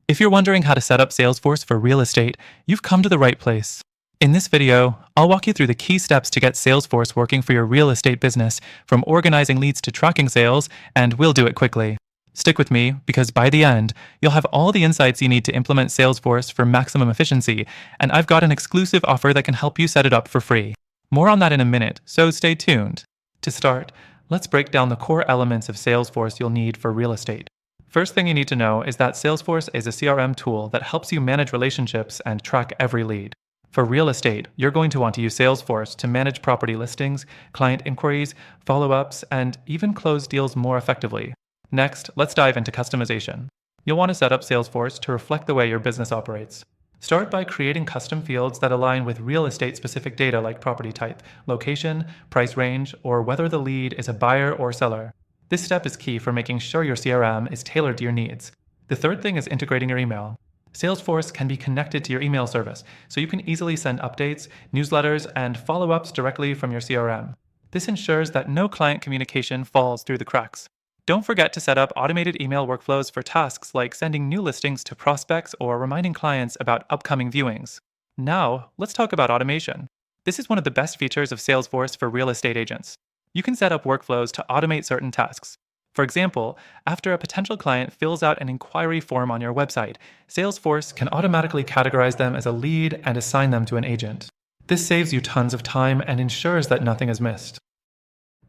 If you're wondering how to set up Salesforce for real estate, you've come to the right place. In this video, I'll walk you through the key steps to get Salesforce working for your real estate business, from organizing leads to tracking sales, and we'll do it quickly. Stick with me, because by the end, you'll have all the insights you need to implement Salesforce for maximum efficiency, and I've got an exclusive offer that can help you set it up for free. More on that in a minute, so stay tuned. To start, let's break down the core elements of Salesforce you'll need for real estate. First thing you need to know is that Salesforce is a CRM tool that helps you manage relationships and track every lead. For real estate, you're going to want to use Salesforce to manage property listings, client inquiries, follow-ups, and even close deals more effectively. Next, let's dive into customization. You'll want to set up Salesforce to reflect the way your business operates. Start by creating custom fields that align with real estate-specific data like property type, location, price range, or whether the lead is a buyer or seller. This step is key for making sure your CRM is tailored to your needs. The third thing is integrating your email. Salesforce can be connected to your email service, so you can easily send updates, newsletters, and follow-ups directly from your CRM. This ensures that no client communication falls through the cracks. Don't forget to set up automated email workflows for tasks like sending new listings to prospects or reminding clients about upcoming viewings. Now, let's talk about automation. This is one of the best features of Salesforce for real estate agents. You can set up workflows to automate certain tasks. For example, after a potential client fills out an inquiry form on your website, Salesforce can automatically categorize them as a lead and assign them to an agent. This saves you tons of time and ensures that nothing is missed.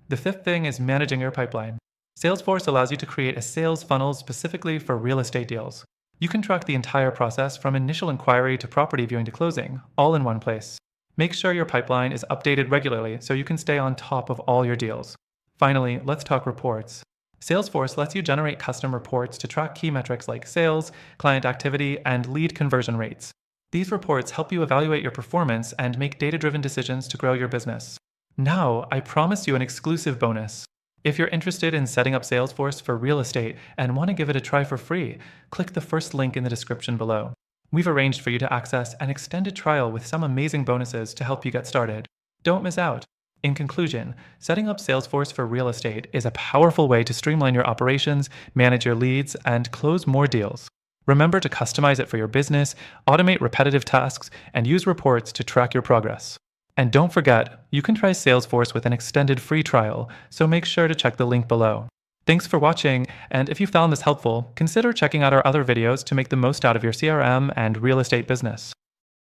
The fifth thing is managing your pipeline. Salesforce allows you to create a sales funnel specifically for real estate deals. You can track the entire process from initial inquiry to property viewing to closing, all in one place. Make sure your pipeline is updated regularly so you can stay on top of all your deals. Finally, let's talk reports. Salesforce lets you generate custom reports to track key metrics like sales, client activity, and lead conversion rates. These reports help you evaluate your performance and make data-driven decisions to grow your business. Now, I promise you an exclusive bonus. If you're interested in setting up Salesforce for real estate and want to give it a try for free, click the first link in the description below. We've arranged for you to access an extended trial with some amazing bonuses to help you get started. Don't miss out. In conclusion, setting up Salesforce for real estate is a powerful way to streamline your operations, manage your leads, and close more deals. Remember to customize it for your business, automate repetitive tasks, and use reports to track your progress. And don't forget, you can try Salesforce with an extended free trial, so make sure to check the link below. Thanks for watching, and if you found this helpful, consider checking out our other videos to make the most out of your CRM and real estate business.